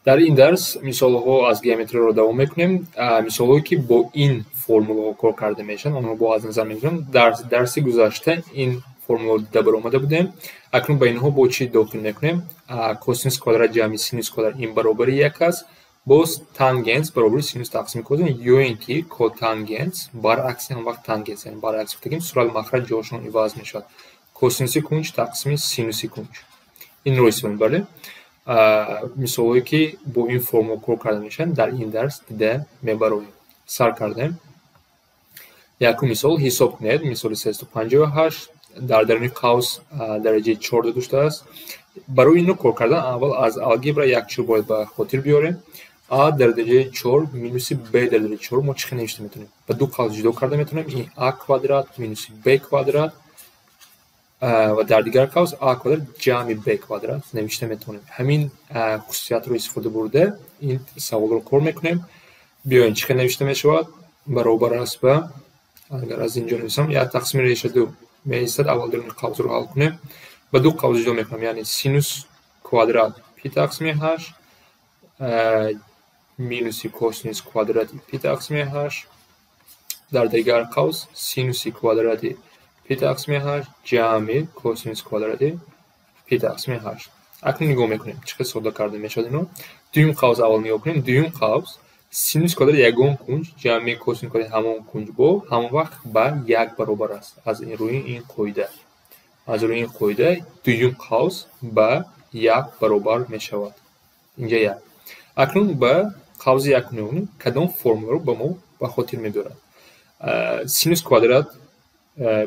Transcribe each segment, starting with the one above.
дар ин дарс мисолҳо аз геометрияро давом мекунем. Мисолҳое ки бо ин формулаҳо кор карда мешаванд, онро бо аз назар мегирем. Дарси гузашта ин формулаҳо дида баромада будем. Акнун ба инҳо бо чӣ дохил мекунем? Косинус квадрат ҷамъи синус квадрат ин баробари 1 аст. Боз тангенс баробари синус тақсими косин, ё ин ки котангенс баръакси ҳам вақт тангенс, яъне баръакс гуфтагим сурат махраҷ ҷошон иваз мешавад. Косинуси кунҷ тақсими синуси кунҷ. Инро истифода мебарем. Мисолҳое ки бо ин формула кор карда мешаванд дар ин дарс дида мебароем. Сар кардем. Якум мисол ҳисоб кунед. Мисоли 358 дар даруни қавс дараҷаи 4 доштааст. Барои инро кор кардан аввал аз алгебра як чиз бояд ба хотир биёрем. А дар дараҷаи 4 минуси б дар дараҷаи 4 мо чӣ хел навишта метавонем? Ба ду қавс ҷудо карда метавонем. Ин а квадрат минуси б квадрат ва дар дигар қавс а квадрат ҷамъи б квадрат навишта метавонем. Ҳамин хусусиятро истифода бурда ин саволро кор мекунем. Биёем чӣ хел навишта мешавад? Баробар аст ба, агар аз инҷо нависам, 1 тақсими реша 2 меистад. Аввал даруни қавсро ҳал кунем. Ба ду қавс ҷудо мекунам, яъне синус квадрат пи тақсими 8 минуси косинус квадрати пи тақсими 8 дар дигар қавс синуси квадрати пи тақсими 8 ҷамъи косинус квадрати пи тақсими 8. Акнун нигоҳ мекунем чӣ хел сода карда мешавад инро. Дуюм қавс аввал нигоҳ кунем. Дуюм қавс синус квадрат ягон кунҷ ҷамъи косинус квадрати ҳамон кунҷ бо ҳамон вақт ба 1 баробар аст. Аз рӯи ин қоида. Аз рӯи ин қоида дуюм қавс ба 1 баробар мешавад. Инҷа 1. Акнун ба қавзи якум кадом формуларо ба мо ба хотир мебиёрад? Синус квадрат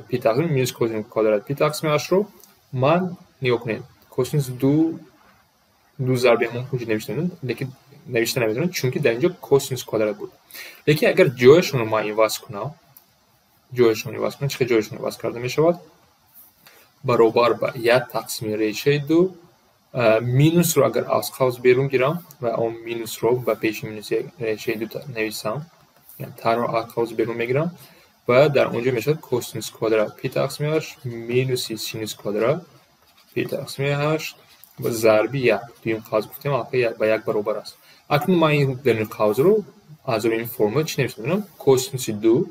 пи тақсими минус косинус квадрат пи тақсими 8ро ман нигоҳ кунед косинус 2 зарби ҳамон кунҷ навишта наметавонам, чунки дар инҷо косинус квадрат буд. Лекин агар ҷояшонро ман иваз кунам, чӣ хел ҷояшон иваз карда мешавад? Баробар ба 1 тақсими решаи 2 минусро агар аз қавс берун гирам ва он минусро ба пеши минуси решаи 2 нависам, яъне тарро аз қавс берун мегирам ва дар онҷо мешавад косинус квадрат пи тақсими 8 минуси синус квадрат пи тақсими 8 ва зарби 1. Дуюм қавс гуфтем, албатта ба 1 баробар аст. Акнун ман ин даруни қавсро аз рӯи ин формула чӣ навишта метавонам? Косинуси 2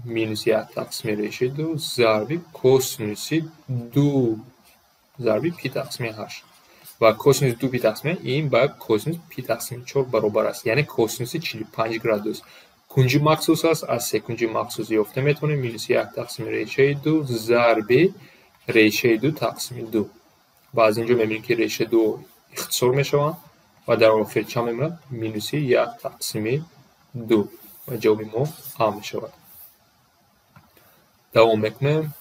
минус 1 тақсими решаи 2 зарби косинуси 2 зарби пи тақсими 8 ва косинус 2 пи тақсими ин ба косинус пи тақсими 4 баробар аст, яъне косинуси 45 градус. Кунҷи махсус аст, аз секунҷи махсус ёфта метавонем минус 1 тақсими решаи 2 зарби решаи 2 тақсими 2. ва аз инҷо мебинем ки решаи 2 ихтисор мешаванд ва дар охир чанд мемонад? Минуси 1 тақсими 2 ва ҷавоби мо а мешавад. Давом мекунем.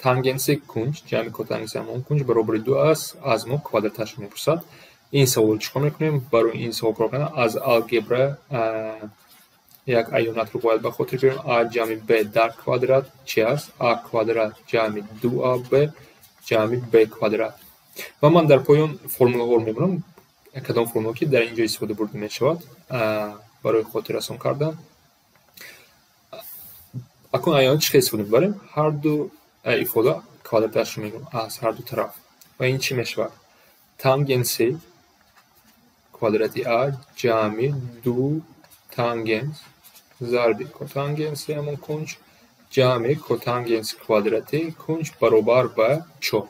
Тангенси кунҷ ҷамъи котангенси ҳамон кунҷ баробари 2 аст. Аз мо квадраташро мепурсад. Ин саволро чӣ кор мекунем? Барои ин савол кор кардан аз алгебра як айёнатро бояд ба хотир биёрем. А ҷамъи б дар квадрат чӣ аст? А квадрат ҷамъи 2аб ҷамъи б квадрат. Ва ман дар поён формулаҳоро мебарам. Кадом формула ки дар инҷо истифода бурда мешавад барои хотиррасон кардан. Акнун айёнат чӣ хел истифода мебарем? Ҳар ду ифода квадраташро мегирам аз ҳар ду тараф. Ва ин чӣ мешавад? Тангенси квадрати а ҷамъи 2 тангенс зарби котангенси ҳамон кунҷ ҷамъи котангенси квадрати кунҷ баробар ба 4.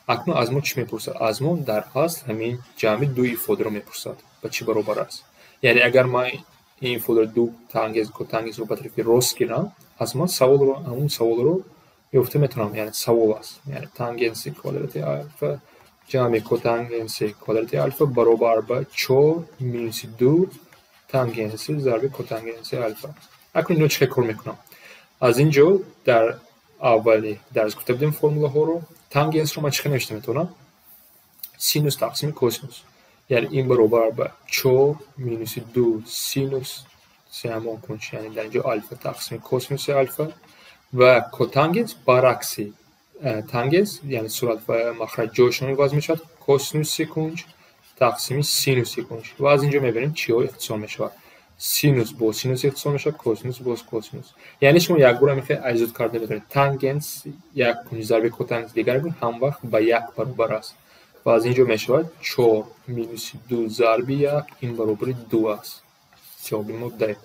Акнун аз мо чӣ мепурсад? Аз мо дар асл ҳамин ҷамъи 2 ифодаро мепурсад. Ба чӣ баробар аст? Яъне агар ман ин ифодаро 2 тангенс котангенсро ба тарафи рост гирам, аз ман ҳамун саволро ёфта метавонам, яъне савол аст. Яъне тангенси квадрати альфа ҷамъи котангенси квадрати альфа баробар ба 4 минуси 2 тангенси зарби котангенси альфа. Акнун инро чӣ хел кор мекунам? Аз инҷо дар аввали дарс гуфта будем формулаҳоро. Тангенсро ман чӣ хел навишта метавонам? Синус тақсими косинус, яъне ин баробар ба 4 минуси 2 синус ҳамон кунҷ, яъне дар инҷо альфа тақсими косинуси альфа ва котангенс баръакси тангенс, яъне сурат ва махраҷ ҷойшон иваз мешавад. Косинуси кунҷ тақсими синуси кунҷ. Ва аз инҷо мебинем чиҳо ихтисор мешавад. Синус бо синус ихтисор мешавад, косинус боз косинус. Яъне шумо якбора мехоҳед аҷзод карда метавонед. Тангенс як кунҷ зарби котангенс дигар кунҷ ҳамвақт ба 1 баробар аст. و از اینجا می شود 4 مینوس 2 ضرب 1 این برابر 2 است. جواب ما ده.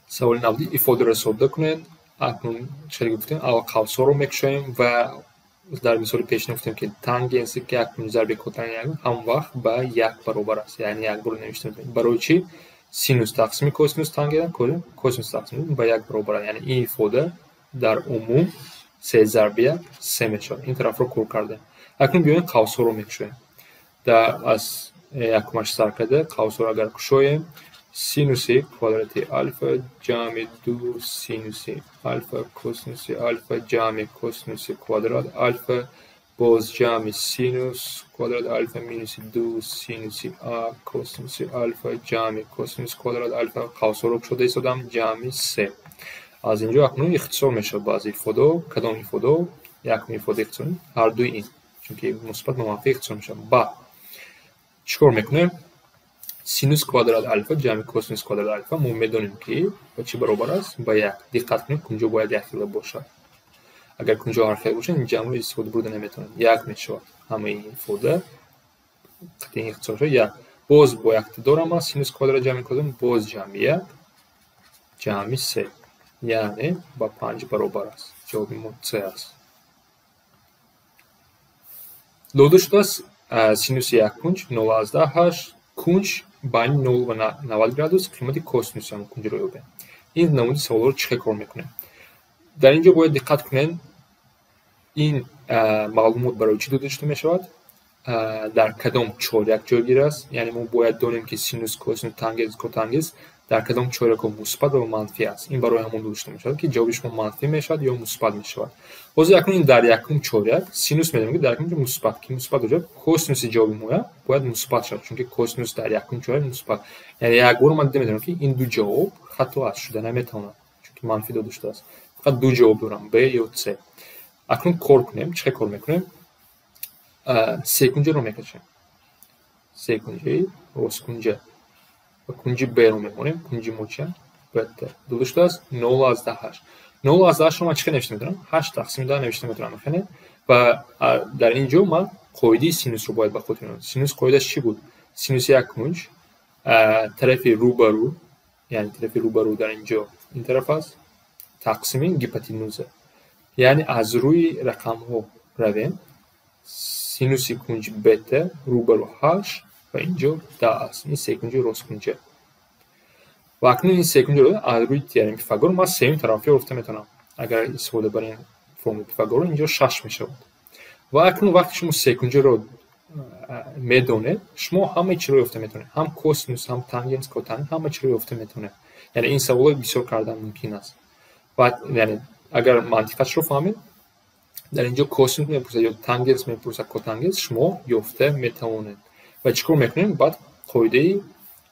سوال 90 ایفاده را ساده کنید. اکنون چه گفتیم اول قوس‌ها رو میکشیم و در مثال پیش گفتیم که تانگنسی که اکنون ضرب کوتاه هم وقت به 1 برابر است. یعنی 1 رو نوشته می‌کنیم. برای چی؟ سینوس تقسیم کوسینوس تانگن کوسینوس تقسیم به 1 برابر است. یعنی این ایفاده در عموم 3 ضرب 1 3 میشه. این طرف رو کور کرده. اکنون بیاین قوس‌ها رو میکشیم. در از یکمش سر کرده قوس‌ها رو اگر کشویم سینوس کوادرات الفا جمع 2 سینوس الفا کوسینوس الفا جمع کوسینوس کوادرات الفا باز جمع سینوس کوادرات الفا مینوس 2 سینوس کوسینوس الفا جمع کوسینوس کوادرات الفا قوس‌ها رو کشیده ایستادم جمع 3. از اینجا اکنون اختصار میشه باز ایفاده کدام ایفاده یکم ایفاده اختصار هر دوی این چون که مثبت و منفی اختصار میشه. با چیکار میکنیم؟ سینوس کوادرات الفا جمع کوسینوس کوادرات الفا ما میدونیم که با چی برابر است؟ با 1. دقت کنید کنجا باید یک خیلی باشه. اگر کنجا هر خیلی باشه این جمع رو استفاده بوده نمیتونه. 1 میشه. همه این ایفاده این اختصار شد 1. باز با 1 دارم سینوس کوادرات جمع کوسینوس باز جمع 1 جمع 3 یعنی با 5 برابر است. جواب ما 3 است. لوده شده است سینوس یک کنج 0.8 کنج بین 0 و 90 گرادوس قیمت کوسینوس هم کنج رو یابیم. این نمود سوال رو چه کار میکنه؟ در اینجا باید دقت کنین این معلومات برای چی داده شده میشود؟ در کدام چهارک جایگیر است. یعنی ما باید دانیم که سینوس کوسینوس تانگنس کوتانگنس در کدام چهارک مثبت و منفی است. این برای همون داشته میشود که جوابش منفی میشود یا مثبت میشود. باز اکنون این در یکم چهارک سینوس میدونیم که در یکم مثبت که مثبت باشه کوسینوس جواب ما باید مثبت شود چون که کوسینوس در یکم چهارک مثبت. یعنی یک بار من میدونم که این دو جواب خطا است شده نمیتونه چون که منفی داده شده است. فقط دو جواب دارم ب یا س. اکنون کار کنیم چه کار میکنیم؟ سه کنجه رو میکشیم. سه کنجه راست کنجه و کنجی ب رو میمونیم. کنجی موچه بهتر درست است 0.8 0.8 رو من چه نوشته میتونم 8 تقسیم 10 نوشته میتونم بخونه و در اینجا من قاعده سینوس رو باید به خود بیارم. سینوس قاعدهش چی بود؟ سینوس یک کنج طرف روبرو یعنی طرف روبرو در اینجا این طرف است تقسیم هیپوتنوزه. یعنی از روی رقم ها رویم سینوس کنج بت روبرو 8 و اینجا 10 است. این سه کنجه راست کنجه و اکنون این سه کنجه رو از روی تئورم پیثاگور ما سه طرفی گفته میتونم. اگر استفاده برین فرمول پیثاگور اینجا 6 میشه. و اکنون وقتی شما سه کنجه رو میدونید شما همه چی رو گفته میتونید. هم کوسینوس هم تانگنس کوتانگنس همه چی رو گفته میتونید. یعنی این سوال بسیار کردن ممکن است. و یعنی اگر منطقش رو فهمید در اینجا کوسینوس میپرسه یا تانگنس میپرسه کوتانگنس شما گفته میتونید. و چیکار میکنیم؟ بعد قاعده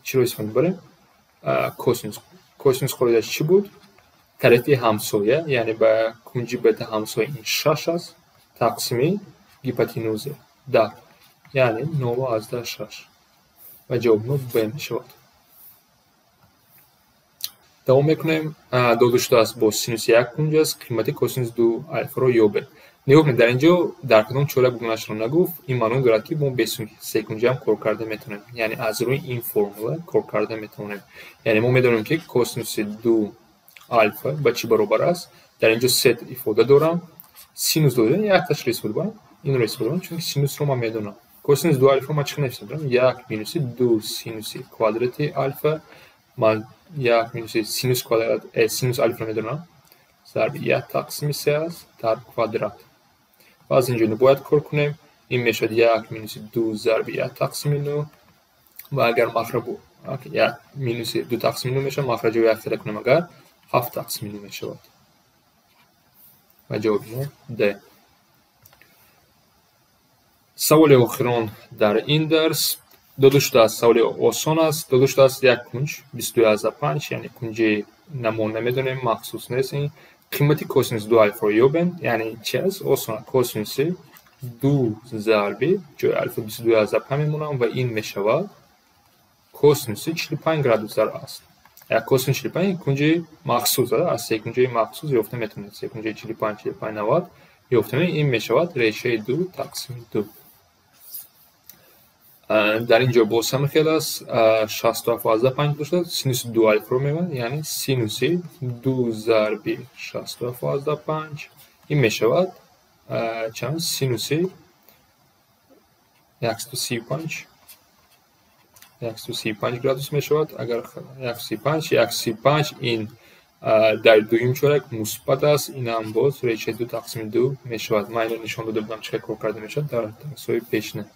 چی رو استفاده بریم؟ کوسینوس قاعدهش چی بود؟ طرف همسایه یعنی به کنج بت همسایه این 6 است تقسیم هیپوتنوز 10 یعنی 0.6 و جواب ما ب میشود. دوام میکنیم داده شده است با سینوس یک کنج است قیمت کوسینوس 2 الفا رو یابه. نگاه کنید در اینجا در کدام چهارک بودنش رو نگفت. این معنی دارد که ما به سه کنجه هم کار کرده میتونیم. یعنی از روی این فرمول کار کرده میتونیم. یعنی ما میدونیم که کوسینوس 2 الفا با چی برابر است. در اینجا سه ifade دارم. سینوس دو دارم یک تاش ریس برم. این ریس برم چون سینوس رو ما میدونم. کوسینوس 2 الفا ما چی نوشتم؟ 1 مینوس 2 سینوس کوادرات الفا من 1 مینوس سینوس کوادرات سینوس الفا میدونم. ضرب 1 تقسیم 3 است در کوادرات. و از اینجا باید کار کنیم. این میشد 1 مینوس 2 ضرب 1 تقسیم 9 و اگر مخرج 1 مینوس 2 تقسیم 9 میشه مخرج رو یک کنیم اگر 7 تقسیم 9 میشود. و جواب ده. سوال آخران در این درس داده شده است. سوال آسان است. داده شده است یک کنج 22/5 یعنی کنج نمونه نمیدونیم مخصوص نیست. قیمت کوسینوس 2 الفا رو یابیم. یعنی چی است؟ آسان کوسینوس 2 ضرب جای الفا 22/5 میمونم و این میشود کوسینوس 45 گرادوس در است. یا کوسینوس 45 کنج مخصوص است. از سه کنجه مخصوص یافته میتونید. سه کنجه 45 90 میفتیم. این میشود ریشه 2 تقسیم 2. در اینجا باز هم خیلی است 60/5 باشد. سینوس 2 الف رو میبند، یعنی سینوس 2 ضرب 60/5 این میشود چند؟ سینوس 135 گرادوس میشود. اگر 135 این در دویم چورک مثبت است، این هم باز ریشه 2 تقسیم 2 میشود. من اینو نشان داده بودم چه کار کرده میشود در درس‌های پیشینه.